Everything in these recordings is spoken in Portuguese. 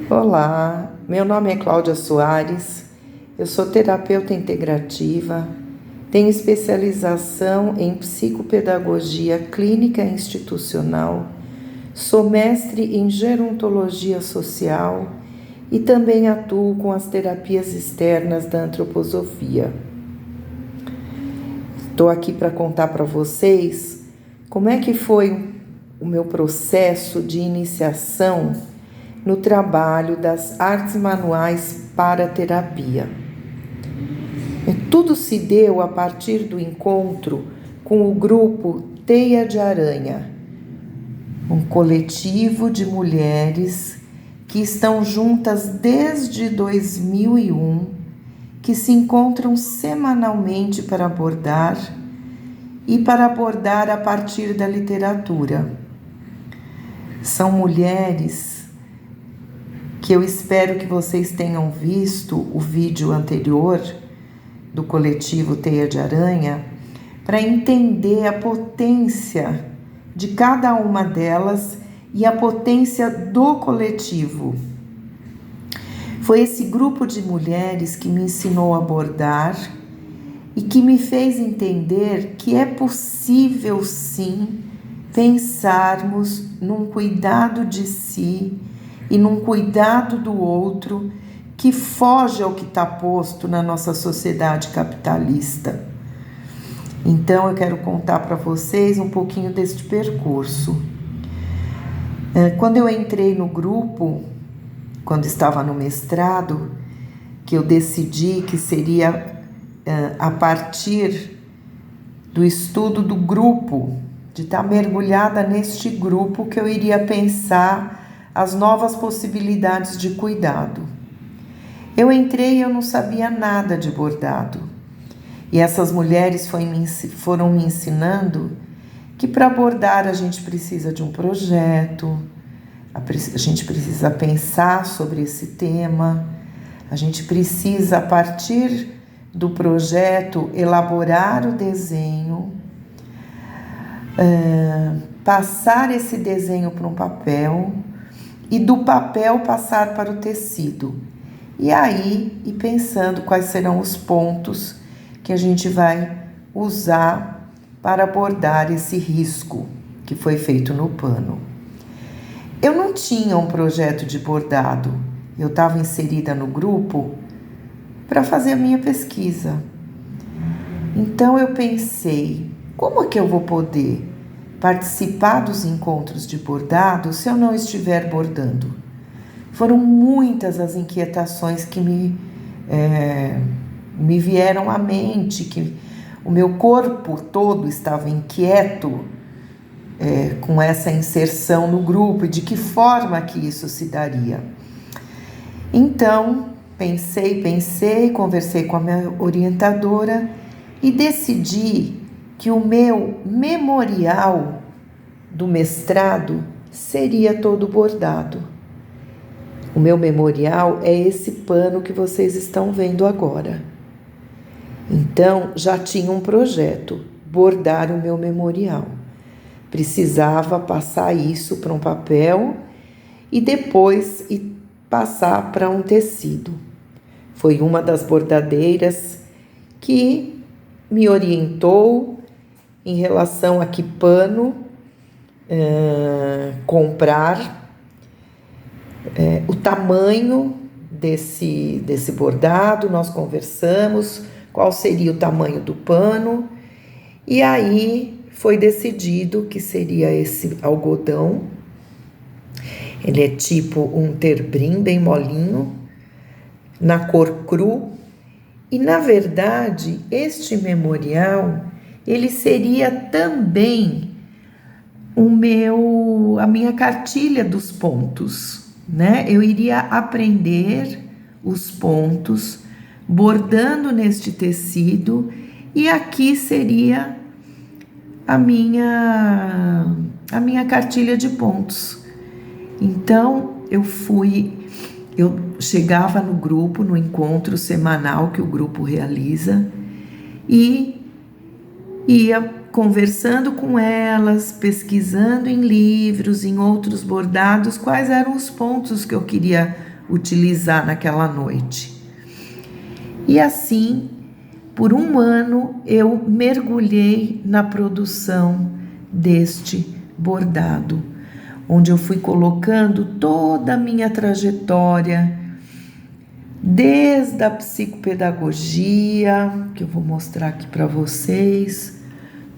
Olá, meu nome é Cláudia Soares, eu sou terapeuta integrativa, tenho especialização em psicopedagogia clínica institucional, sou mestre em gerontologia social e também atuo com as terapias externas da antroposofia. Estou aqui para contar para vocês como é que foi o meu processo de iniciação no trabalho das artes manuais para terapia. Tudo se deu a partir do encontro com o grupo Teia de Aranha, um coletivo de mulheres que estão juntas desde 2001, que se encontram semanalmente para abordar a partir da literatura. São mulheres que eu espero que vocês tenham visto o vídeo anterior do coletivo Teia de Aranha para entender a potência de cada uma delas e a potência do coletivo. Foi esse grupo de mulheres que me ensinou a bordar e que me fez entender que é possível sim pensarmos num cuidado de si e num cuidado do outro que foge ao que está posto na nossa sociedade capitalista. Então eu quero contar para vocês um pouquinho deste percurso. Quando eu entrei no grupo, quando estava no mestrado, que eu decidi que seria a partir do estudo do grupo, de estar mergulhada neste grupo que eu iria pensar as novas possibilidades de cuidado. Eu entrei e eu não sabia nada de bordado. E essas mulheres foram me ensinando que para bordar a gente precisa de um projeto, a gente precisa pensar sobre esse tema, a gente precisa, a partir do projeto, elaborar o desenho, passar esse desenho para um papel e do papel passar para o tecido. E aí, ir pensando quais serão os pontos que a gente vai usar para bordar esse risco que foi feito no pano. Eu não tinha um projeto de bordado, eu estava inserida no grupo para fazer a minha pesquisa. Então eu pensei, como é que eu vou poder participar dos encontros de bordado se eu não estiver bordando? Foram muitas as inquietações que me vieram à mente, que o meu corpo todo estava inquieto com essa inserção no grupo e de que forma que isso se daria. Então, pensei, conversei com a minha orientadora e decidi que o meu memorial do mestrado seria todo bordado. O meu memorial é esse pano que vocês estão vendo agora. Então, já tinha um projeto, bordar o meu memorial. Precisava passar isso para um papel e depois passar para um tecido. Foi uma das bordadeiras que me orientou em relação a que pano comprar, o tamanho desse bordado. Nós conversamos qual seria o tamanho do pano e aí foi decidido que seria esse algodão. Ele é tipo um terbrim bem molinho, na cor cru. E, na verdade, este memorial, ele seria também a minha cartilha dos pontos, né? Eu iria aprender os pontos, bordando neste tecido, e aqui seria a minha cartilha de pontos. Então, eu chegava no grupo, no encontro semanal que o grupo realiza, e ia conversando com elas, pesquisando em livros, em outros bordados, quais eram os pontos que eu queria utilizar naquela noite. E assim, por 1 ano, eu mergulhei na produção deste bordado, onde eu fui colocando toda a minha trajetória, desde a psicopedagogia, que eu vou mostrar aqui para vocês.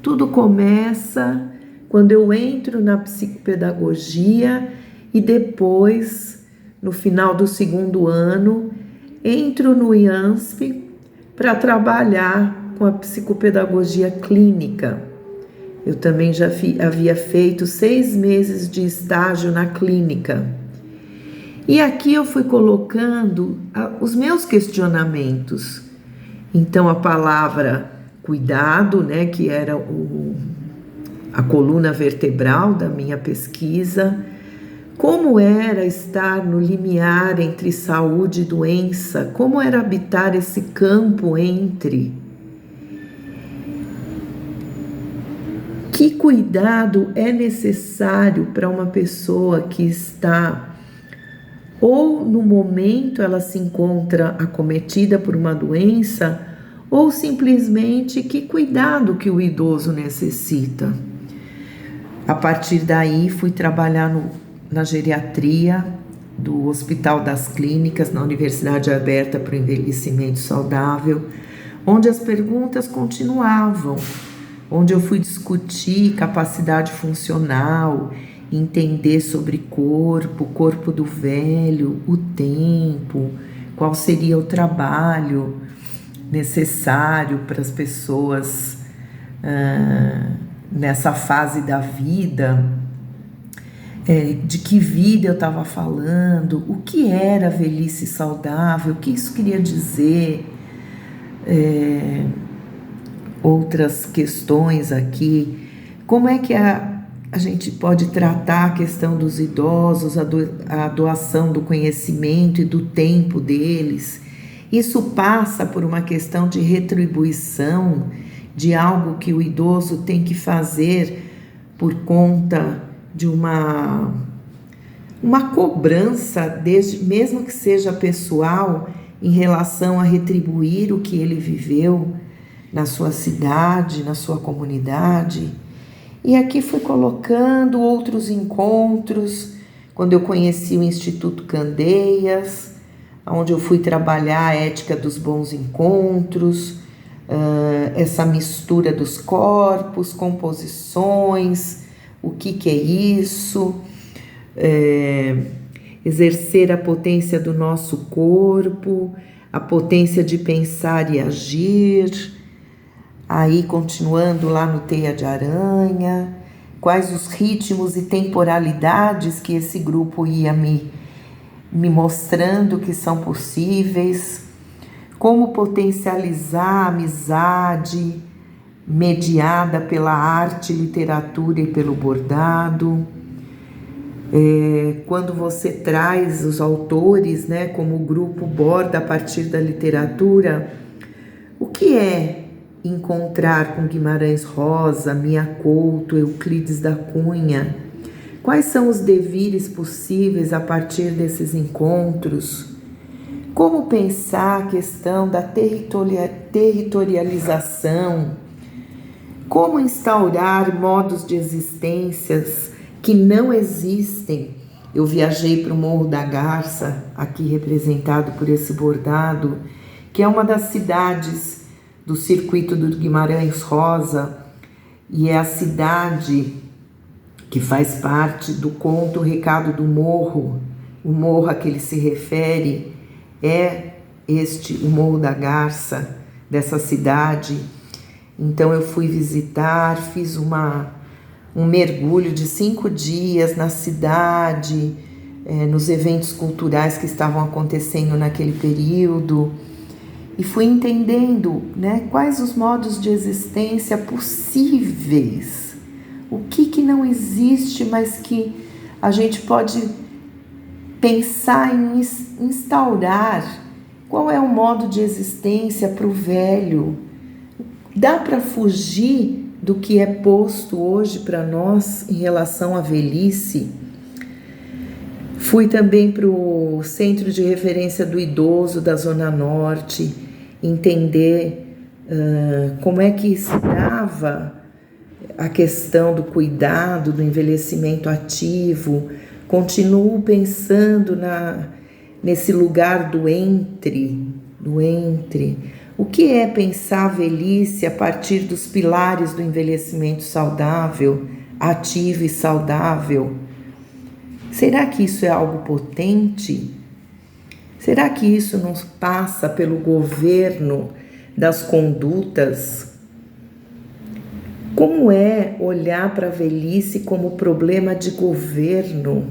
Tudo começa quando eu entro na psicopedagogia e depois, no final do 2º ano, entro no IANSP para trabalhar com a psicopedagogia clínica. Eu também já havia feito 6 meses de estágio na clínica. E aqui eu fui colocando os meus questionamentos. Então, a palavra cuidado, né, que era a coluna vertebral da minha pesquisa. Como era estar no limiar entre saúde e doença? Como era habitar esse campo entre? Que cuidado é necessário para uma pessoa que está, ou no momento ela se encontra acometida por uma doença, ou simplesmente que cuidado que o idoso necessita? A partir daí fui trabalhar na geriatria do Hospital das Clínicas, na Universidade Aberta para o Envelhecimento Saudável, onde as perguntas continuavam, onde eu fui discutir capacidade funcional, entender sobre corpo do velho, o tempo, qual seria o trabalho necessário para as pessoas nessa fase da vida, de que vida eu estava falando, o que era velhice saudável, o que isso queria dizer, outras questões aqui, como é que a gente pode tratar a questão dos idosos, a doação do conhecimento e do tempo deles. Isso passa por uma questão de retribuição, de algo que o idoso tem que fazer por conta de uma cobrança, mesmo que seja pessoal, em relação a retribuir o que ele viveu na sua cidade, na sua comunidade. E aqui fui colocando outros encontros, quando eu conheci o Instituto Candeias, onde eu fui trabalhar a ética dos bons encontros, essa mistura dos corpos, composições, o que é isso, exercer a potência do nosso corpo, a potência de pensar e agir. Aí, continuando lá no Teia de Aranha, quais os ritmos e temporalidades que esse grupo ia me mostrando que são possíveis, como potencializar a amizade mediada pela arte, literatura e pelo bordado. Quando você traz os autores, né, como o grupo borda a partir da literatura, o que é encontrar com Guimarães Rosa, Mia Couto, Euclides da Cunha? Quais são os devires possíveis a partir desses encontros? Como pensar a questão da territorialização? Como instaurar modos de existências que não existem? Eu viajei para o Morro da Garça, aqui representado por esse bordado, que é uma das cidades do circuito do Guimarães Rosa, e é a cidade que faz parte do conto Recado do Morro. O morro a que ele se refere é o Morro da Garça, dessa cidade. Então eu fui visitar, fiz um mergulho de 5 dias na cidade, nos eventos culturais que estavam acontecendo naquele período, e fui entendendo, né, quais os modos de existência possíveis, o que não existe, mas que a gente pode pensar em instaurar. Qual é o modo de existência para o velho? Dá para fugir do que é posto hoje para nós em relação à velhice? Fui também para o Centro de Referência do Idoso da Zona Norte, entender como é que se dava a questão do cuidado, do envelhecimento ativo. Continuo pensando nesse lugar do entre. O que é pensar a velhice a partir dos pilares do envelhecimento saudável, ativo e saudável? Será que isso é algo potente? Será que isso não passa pelo governo das condutas? Como é olhar para a velhice como problema de governo?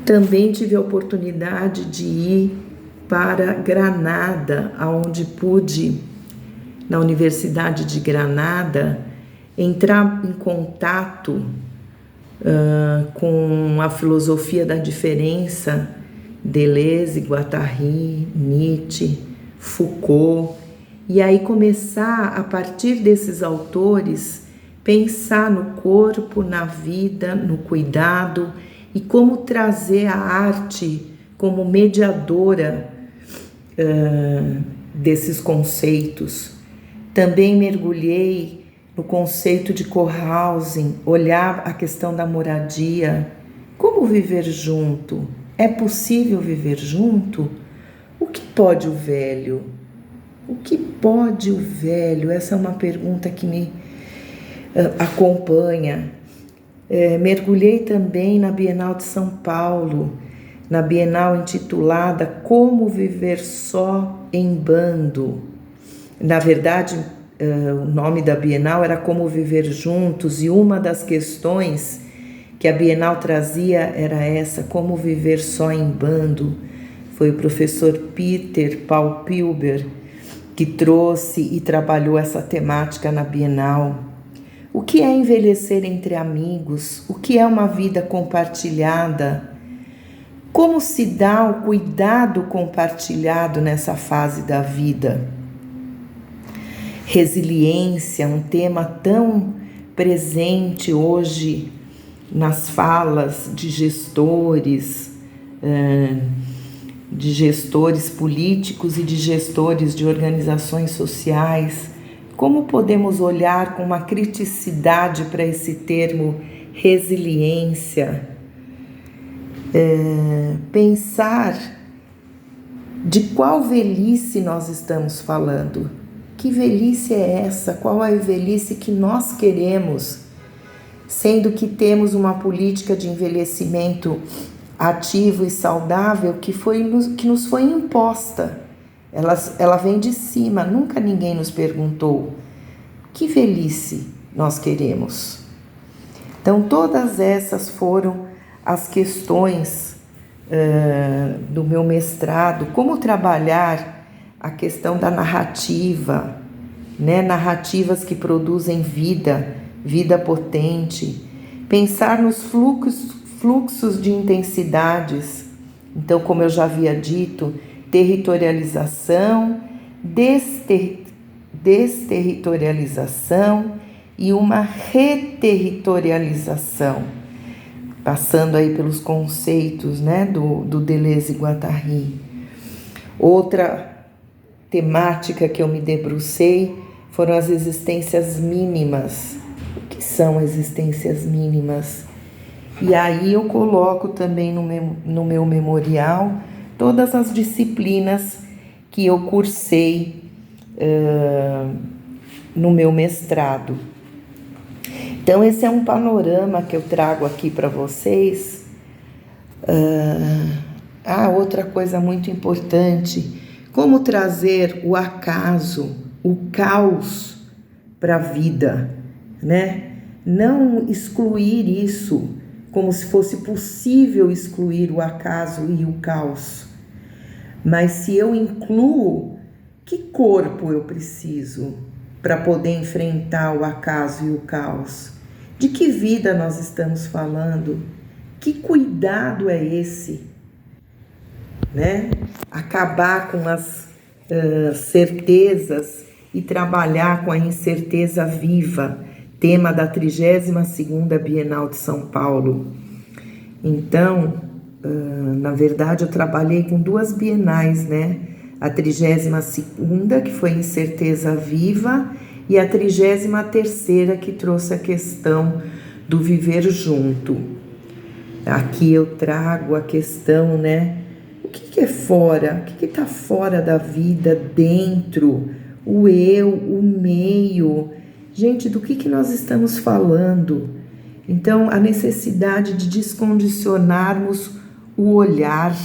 Também tive a oportunidade de ir para Granada, onde pude, na Universidade de Granada, entrar em contato com a filosofia da diferença, Deleuze, Guattari, Nietzsche, Foucault, e aí começar, a partir desses autores, pensar no corpo, na vida, no cuidado e como trazer a arte como mediadora desses conceitos. Também mergulhei no conceito de cohousing, olhar a questão da moradia. Como viver junto? É possível viver junto? O que pode o velho? O que pode o velho? Essa é uma pergunta que me acompanha. Mergulhei também na Bienal de São Paulo, na Bienal intitulada Como Viver Só em Bando. Na verdade, o nome da Bienal era Como Viver Juntos, e uma das questões que a Bienal trazia era essa, como viver só em bando. Foi o professor Peter Paul Pilber que trouxe e trabalhou essa temática na Bienal. O que é envelhecer entre amigos? O que é uma vida compartilhada? Como se dá o cuidado compartilhado nessa fase da vida? Resiliência, um tema tão presente hoje nas falas de gestores políticos e de gestores de organizações sociais. Como podemos olhar com uma criticidade para esse termo resiliência? Pensar de qual velhice nós estamos falando. Que velhice é essa? Qual é a velhice que nós queremos? Sendo que temos uma política de envelhecimento ativo e saudável que nos foi imposta. Ela vem de cima, nunca ninguém nos perguntou que velhice nós queremos. Então, todas essas foram as questões do meu mestrado, como trabalhar a questão da narrativa, né? Narrativas que produzem vida potente, pensar nos fluxos de intensidades. Então, como eu já havia dito, territorialização, desterritorialização e uma reterritorialização, passando aí pelos conceitos, né, do Deleuze e Guattari. Outra temática que eu me debrucei foram as existências mínimas. O que são existências mínimas? E aí eu coloco também no meu memorial todas as disciplinas que eu cursei no meu mestrado. Então, esse é um panorama que eu trago aqui para vocês. Outra coisa muito importante, como trazer o acaso, o caos para a vida, né? Não excluir isso, como se fosse possível excluir o acaso e o caos. Mas se eu incluo, que corpo eu preciso para poder enfrentar o acaso e o caos? De que vida nós estamos falando? Que cuidado é esse? Né? Acabar com as certezas e trabalhar com a incerteza viva, tema da 32ª Bienal de São Paulo. Então, na verdade, eu trabalhei com 2 bienais, né? A 32ª, que foi Incerteza Viva, e a 33ª, que trouxe a questão do viver junto. Aqui eu trago a questão, né? O que é fora? O que está fora da vida, dentro? O eu, o meio. Gente, do que nós estamos falando? Então, a necessidade de descondicionarmos o olhar,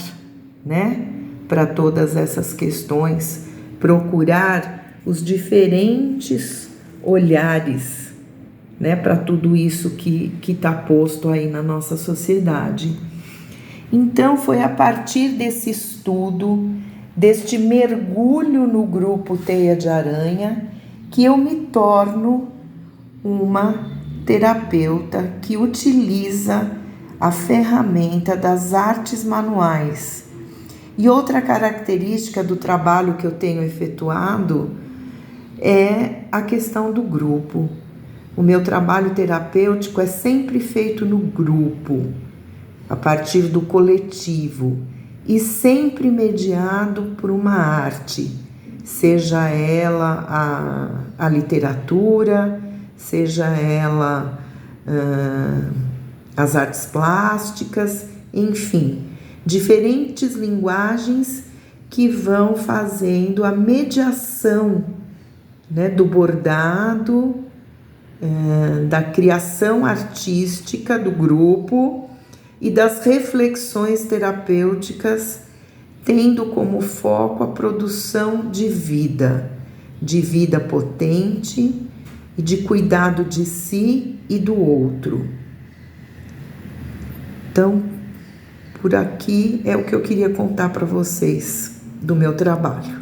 né? Para todas essas questões, procurar os diferentes olhares, né? Para tudo isso que está posto aí na nossa sociedade. Então, foi a partir desse estudo, deste mergulho no grupo Teia de Aranha, que eu me torno uma terapeuta que utiliza a ferramenta das artes manuais. E outra característica do trabalho que eu tenho efetuado é a questão do grupo. O meu trabalho terapêutico é sempre feito no grupo, a partir do coletivo, e sempre mediado por uma arte, seja ela a literatura, seja ela as artes plásticas, enfim, diferentes linguagens que vão fazendo a mediação, né, do bordado, da criação artística do grupo e das reflexões terapêuticas, tendo como foco a produção de vida potente e de cuidado de si e do outro. Então, por aqui é o que eu queria contar para vocês do meu trabalho.